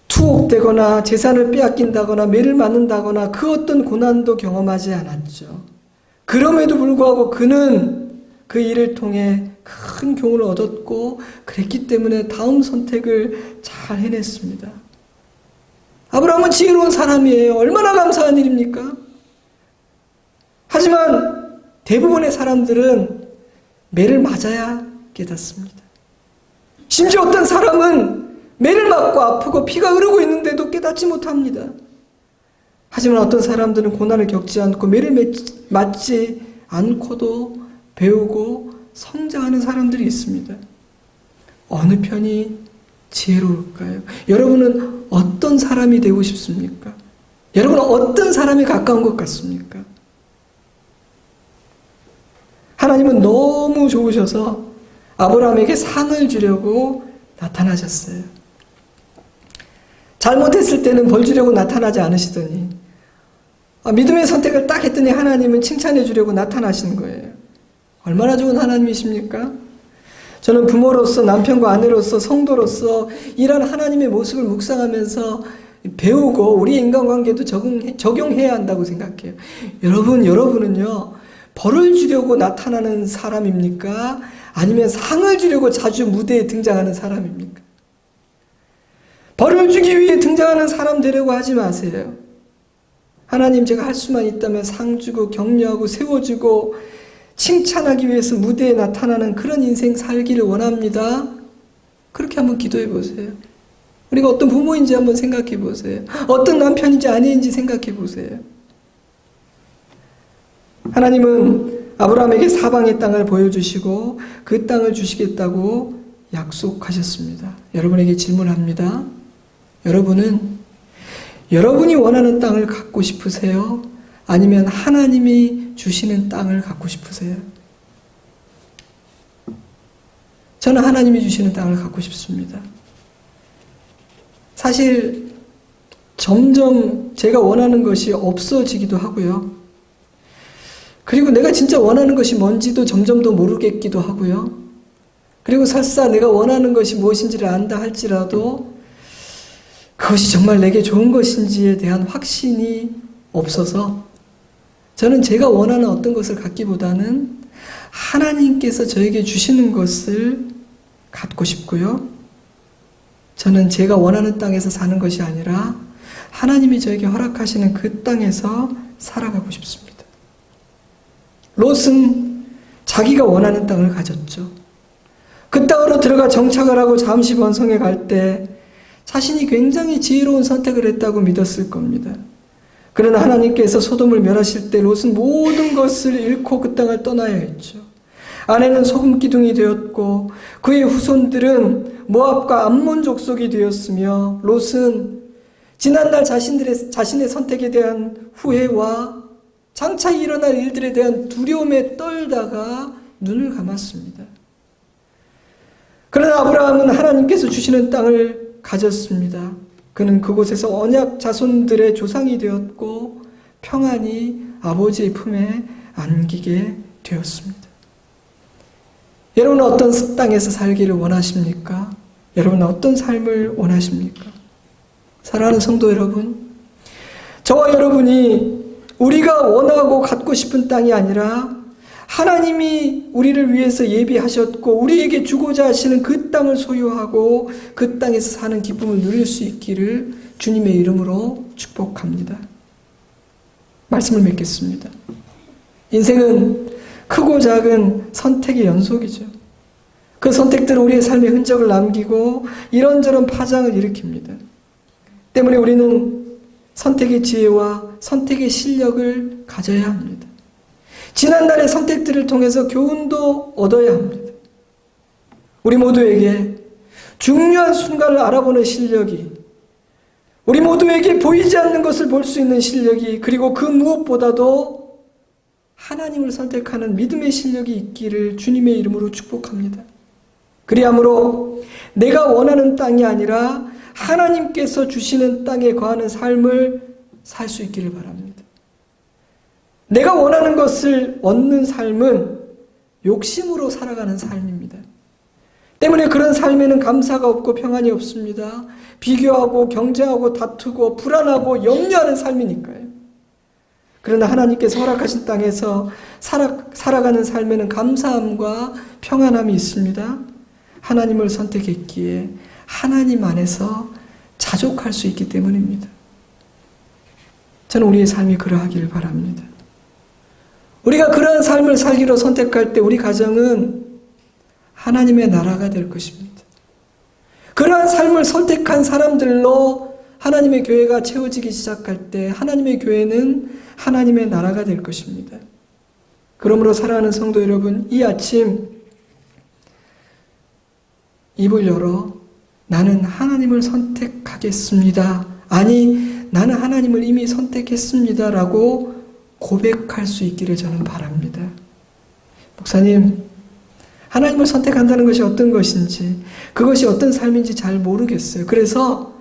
투옥되거나 재산을 빼앗긴다거나 매를 맞는다거나 그 어떤 고난도 경험하지 않았죠. 그럼에도 불구하고 그는 그 일을 통해 큰 교훈을 얻었고 그랬기 때문에 다음 선택을 잘 해냈습니다. 아브라함은 지혜로운 사람이에요. 얼마나 감사한 일입니까? 하지만 대부분의 사람들은 매를 맞아야 깨닫습니다. 심지어 어떤 사람은 매를 맞고 아프고 피가 흐르고 있는데도 깨닫지 못합니다. 하지만 어떤 사람들은 고난을 겪지 않고 매를 맞지 않고도 배우고 성장하는 사람들이 있습니다. 어느 편이 지혜로울까요? 여러분은 어떤 사람이 되고 싶습니까? 여러분은 어떤 사람에 가까운 것 같습니까? 하나님은 너무 좋으셔서 아브라함에게 상을 주려고 나타나셨어요. 잘못했을 때는 벌 주려고 나타나지 않으시더니 믿음의 선택을 딱 했더니 하나님은 칭찬해 주려고 나타나시는 거예요. 얼마나 좋은 하나님이십니까? 저는 부모로서, 남편과 아내로서, 성도로서 이런 하나님의 모습을 묵상하면서 배우고 우리 인간관계도 적용해야 한다고 생각해요. 여러분은요, 벌을 주려고 나타나는 사람입니까? 아니면 상을 주려고 자주 무대에 등장하는 사람입니까? 벌을 주기 위해 등장하는 사람 되려고 하지 마세요. 하나님, 제가 할 수만 있다면 상 주고 격려하고 세워주고 칭찬하기 위해서 무대에 나타나는 그런 인생 살기를 원합니다. 그렇게 한번 기도해 보세요. 우리가 어떤 부모인지 한번 생각해 보세요. 어떤 남편인지 아내인지 생각해 보세요. 하나님은 아브라함에게 사방의 땅을 보여주시고 그 땅을 주시겠다고 약속하셨습니다. 여러분에게 질문합니다. 여러분은 여러분이 원하는 땅을 갖고 싶으세요? 아니면 하나님이 주시는 땅을 갖고 싶으세요? 저는 하나님이 주시는 땅을 갖고 싶습니다. 사실 점점 제가 원하는 것이 없어지기도 하고요. 그리고 내가 진짜 원하는 것이 뭔지도 점점 더 모르겠기도 하고요. 그리고 설사 내가 원하는 것이 무엇인지를 안다 할지라도 그것이 정말 내게 좋은 것인지에 대한 확신이 없어서 저는 제가 원하는 어떤 것을 갖기보다는 하나님께서 저에게 주시는 것을 갖고 싶고요. 저는 제가 원하는 땅에서 사는 것이 아니라 하나님이 저에게 허락하시는 그 땅에서 살아가고 싶습니다. 롯은 자기가 원하는 땅을 가졌죠. 그 땅으로 들어가 정착을 하고 잠시 번성에 갈 때 자신이 굉장히 지혜로운 선택을 했다고 믿었을 겁니다. 그러나 하나님께서 소돔을 멸하실 때 롯은 모든 것을 잃고 그 땅을 떠나야 했죠. 아내는 소금 기둥이 되었고 그의 후손들은 모압과 암몬 족속이 되었으며 롯은 지난날 자신의 선택에 대한 후회와 장차 일어날 일들에 대한 두려움에 떨다가 눈을 감았습니다. 그러나 아브라함은 하나님께서 주시는 땅을 가졌습니다. 그는 그곳에서 언약 자손들의 조상이 되었고 평안히 아버지의 품에 안기게 되었습니다. 여러분은 어떤 땅에서 살기를 원하십니까? 여러분은 어떤 삶을 원하십니까? 사랑하는 성도 여러분, 저와 여러분이 우리가 원하고 갖고 싶은 땅이 아니라 하나님이 우리를 위해서 예비하셨고 우리에게 주고자 하시는 그 땅을 소유하고 그 땅에서 사는 기쁨을 누릴 수 있기를 주님의 이름으로 축복합니다. 말씀을 맺겠습니다. 인생은 크고 작은 선택의 연속이죠. 그 선택들은 우리의 삶의 흔적을 남기고 이런저런 파장을 일으킵니다. 때문에 우리는 선택의 지혜와 선택의 실력을 가져야 합니다. 지난날의 선택들을 통해서 교훈도 얻어야 합니다. 우리 모두에게 중요한 순간을 알아보는 실력이, 우리 모두에게 보이지 않는 것을 볼 수 있는 실력이, 그리고 그 무엇보다도 하나님을 선택하는 믿음의 실력이 있기를 주님의 이름으로 축복합니다. 그리하므로 내가 원하는 땅이 아니라 하나님께서 주시는 땅에 거하는 삶을 살 수 있기를 바랍니다. 내가 원하는 것을 얻는 삶은 욕심으로 살아가는 삶입니다. 때문에 그런 삶에는 감사가 없고 평안이 없습니다. 비교하고 경쟁하고 다투고 불안하고 염려하는 삶이니까요. 그러나 하나님께서 허락하신 땅에서 살아가는 삶에는 감사함과 평안함이 있습니다. 하나님을 선택했기에 하나님 안에서 자족할 수 있기 때문입니다. 저는 우리의 삶이 그러하길 바랍니다. 우리가 그러한 삶을 살기로 선택할 때 우리 가정은 하나님의 나라가 될 것입니다. 그러한 삶을 선택한 사람들로 하나님의 교회가 채워지기 시작할 때 하나님의 교회는 하나님의 나라가 될 것입니다. 그러므로 사랑하는 성도 여러분, 이 아침 입을 열어 나는 하나님을 선택하겠습니다. 아니, 나는 하나님을 이미 선택했습니다. 라고 고백할 수 있기를 저는 바랍니다. 목사님, 하나님을 선택한다는 것이 어떤 것인지, 그것이 어떤 삶인지 잘 모르겠어요. 그래서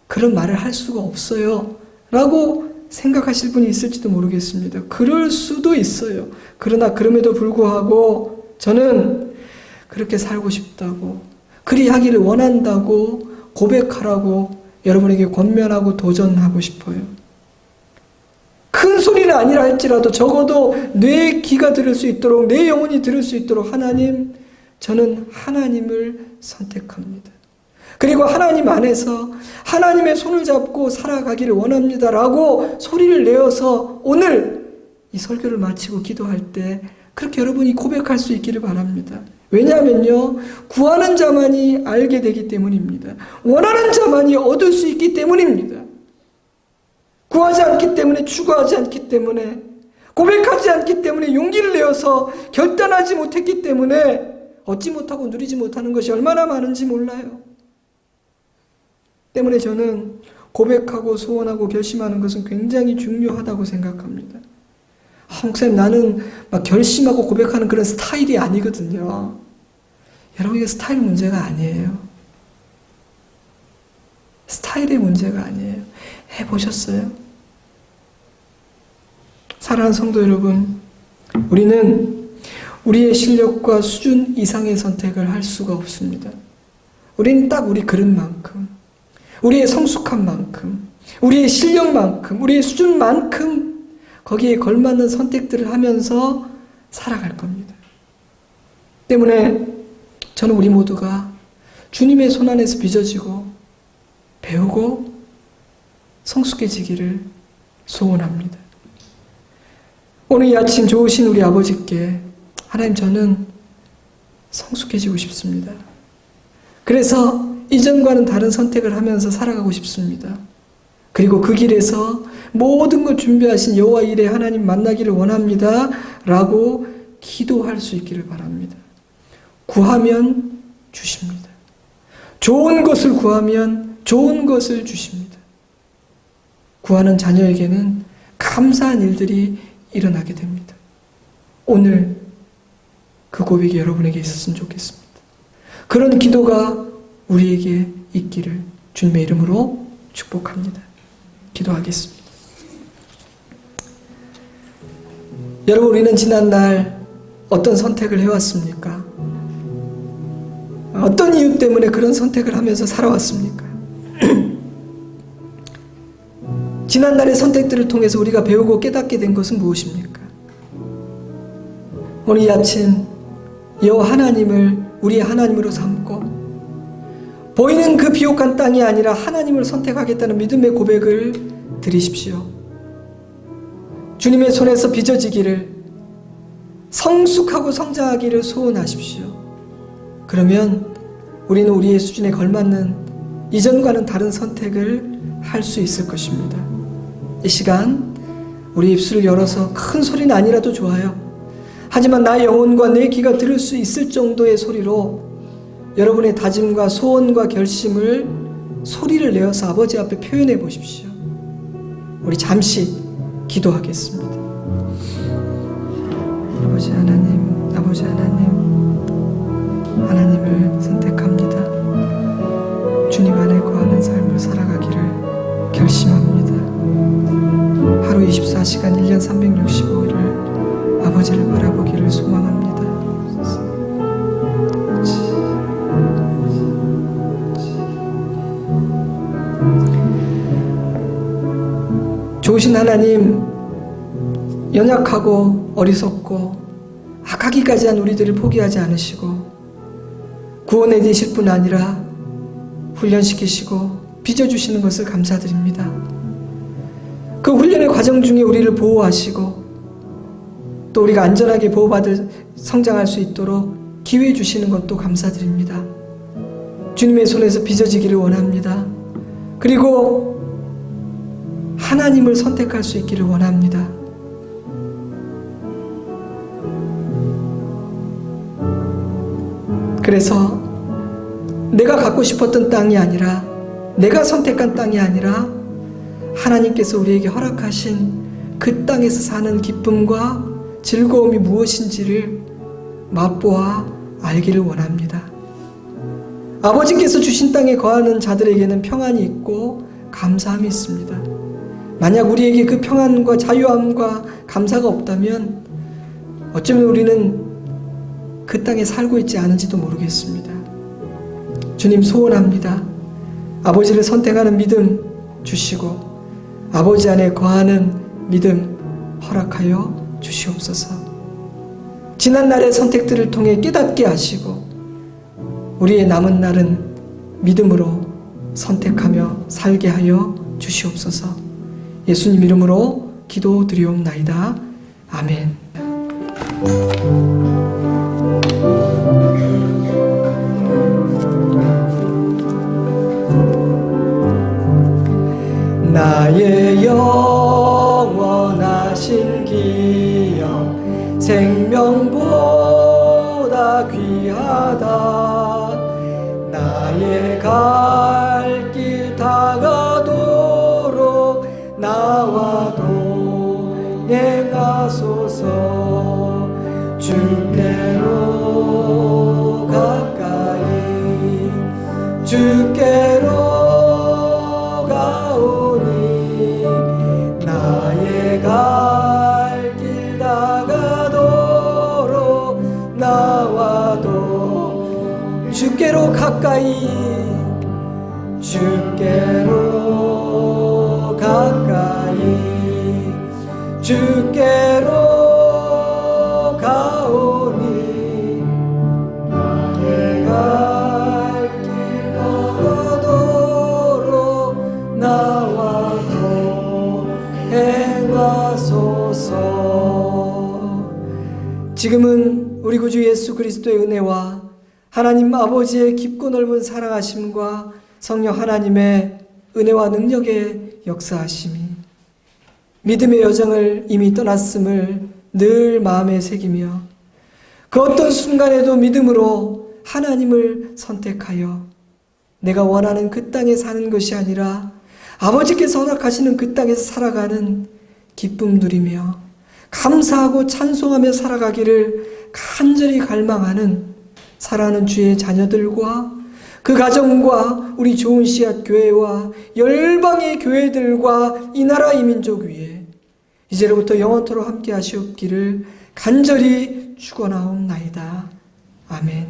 그런 말을 할 수가 없어요. 라고 생각하실 분이 있을지도 모르겠습니다. 그럴 수도 있어요. 그러나 그럼에도 불구하고 저는 그렇게 살고 싶다고, 그리 하기를 원한다고 고백하라고 여러분에게 권면하고 도전하고 싶어요. 큰 소리는 아니라 할지라도 적어도 내 귀가 들을 수 있도록, 내 영혼이 들을 수 있도록 하나님, 저는 하나님을 선택합니다. 그리고 하나님 안에서 하나님의 손을 잡고 살아가기를 원합니다. 라고 소리를 내어서 오늘 이 설교를 마치고 기도할 때 그렇게 여러분이 고백할 수 있기를 바랍니다. 왜냐하면요, 구하는 자만이 알게 되기 때문입니다. 원하는 자만이 얻을 수 있기 때문입니다. 구하지 않기 때문에, 추구하지 않기 때문에, 고백하지 않기 때문에, 용기를 내어서 결단하지 못했기 때문에 얻지 못하고 누리지 못하는 것이 얼마나 많은지 몰라요. 때문에 저는 고백하고 소원하고 결심하는 것은 굉장히 중요하다고 생각합니다. 목사님, 나는 막 결심하고 고백하는 그런 스타일이 아니거든요. 여러분, 이게 스타일 문제가 아니에요. 스타일의 문제가 아니에요. 해보셨어요? 사랑하는 성도 여러분, 우리는 우리의 실력과 수준 이상의 선택을 할 수가 없습니다. 우리는 딱 우리 그릇만큼, 우리의 성숙한 만큼, 우리의 실력만큼, 우리의 수준만큼 거기에 걸맞는 선택들을 하면서 살아갈 겁니다. 때문에 저는 우리 모두가 주님의 손안에서 빚어지고 배우고 성숙해지기를 소원합니다. 오늘 이 아침 좋으신 우리 아버지께 하나님, 저는 성숙해지고 싶습니다. 그래서 이전과는 다른 선택을 하면서 살아가고 싶습니다. 그리고 그 길에서 모든 걸 준비하신 여호와 일에 하나님 만나기를 원합니다. 라고 기도할 수 있기를 바랍니다. 구하면 주십니다. 좋은 것을 구하면 좋은 것을 주십니다. 구하는 자녀에게는 감사한 일들이 일어나게 됩니다. 오늘 그 고백이 여러분에게 있었으면 좋겠습니다. 그런 기도가 우리에게 있기를 주님의 이름으로 축복합니다. 기도하겠습니다. 여러분, 우리는 지난날 어떤 선택을 해왔습니까? 어떤 이유 때문에 그런 선택을 하면서 살아왔습니까? 지난날의 선택들을 통해서 우리가 배우고 깨닫게 된 것은 무엇입니까? 오늘 이 아침 여호와 하나님을 우리의 하나님으로 삼고 보이는 그 비옥한 땅이 아니라 하나님을 선택하겠다는 믿음의 고백을 드리십시오. 주님의 손에서 빚어지기를, 성숙하고 성장하기를 소원하십시오. 그러면 우리는 우리의 수준에 걸맞는 이전과는 다른 선택을 할 수 있을 것입니다. 이 시간 우리 입술을 열어서 큰 소리는 아니라도 좋아요. 하지만 나의 영혼과 내 귀가 들을 수 있을 정도의 소리로 여러분의 다짐과 소원과 결심을 소리를 내어서 아버지 앞에 표현해 보십시오. 우리 잠시 기도하겠습니다. 아버지 하나님, 아버지 하나님, 하나님을 선택합니다. 주님 안에 거하는 삶을 살아가기를 결심합니다. 하루 24시간 1년 365일을 아버지를 바라보기를 소망합니다. 좋으신 하나님, 연약하고 어리석고 악하기까지 한 우리들을 포기하지 않으시고 구원해 주실 뿐 아니라 훈련시키시고 빚어주시는 것을 감사드립니다. 그 훈련의 과정 중에 우리를 보호하시고 또 우리가 안전하게 보호받을 성장할 수 있도록 기회 주시는 것도 감사드립니다. 주님의 손에서 빚어지기를 원합니다. 그리고 하나님을 선택할 수 있기를 원합니다. 그래서 내가 갖고 싶었던 땅이 아니라, 내가 선택한 땅이 아니라 하나님께서 우리에게 허락하신 그 땅에서 사는 기쁨과 즐거움이 무엇인지를 맛보아 알기를 원합니다. 아버지께서 주신 땅에 거하는 자들에게는 평안이 있고 감사함이 있습니다. 만약 우리에게 그 평안과 자유함과 감사가 없다면 어쩌면 우리는 그 땅에 살고 있지 않은지도 모르겠습니다. 주님, 소원합니다. 아버지를 선택하는 믿음 주시고 아버지 안에 거하는 믿음 허락하여 주시옵소서. 지난날의 선택들을 통해 깨닫게 하시고 우리의 남은 날은 믿음으로 선택하며 살게 하여 주시옵소서. 예수님 이름으로 기도드리옵나이다. 아멘. 나의 영원하신 기업 생명보다 귀하다. 나의 갈 길 다가도록 나와도 행하소서. 주께로 가까이 주께로 가오니 나의 갈 길 다가도록 나와도 주께로 가까이 주께로 가까이 주께로 가오니 나의 갈 길 다가도록 나와도 행하소서. 지금은 우리 구주 예수 그리스도의 은혜와 하나님 아버지의 깊고 넓은 사랑하심과 성령 하나님의 은혜와 능력의 역사하심이 믿음의 여정을 이미 떠났음을 늘 마음에 새기며 그 어떤 순간에도 믿음으로 하나님을 선택하여 내가 원하는 그 땅에 사는 것이 아니라 아버지께서 허락하시는 그 땅에서 살아가는 기쁨 누리며 감사하고 찬송하며 살아가기를 간절히 갈망하는 사랑하는 주의 자녀들과 그 가정과 우리 좋은 씨앗 교회와 열방의 교회들과 이 나라 이 민족 위에 이제로부터 영원토록 함께 하시옵기를 간절히 축원하옵나이다. 아멘.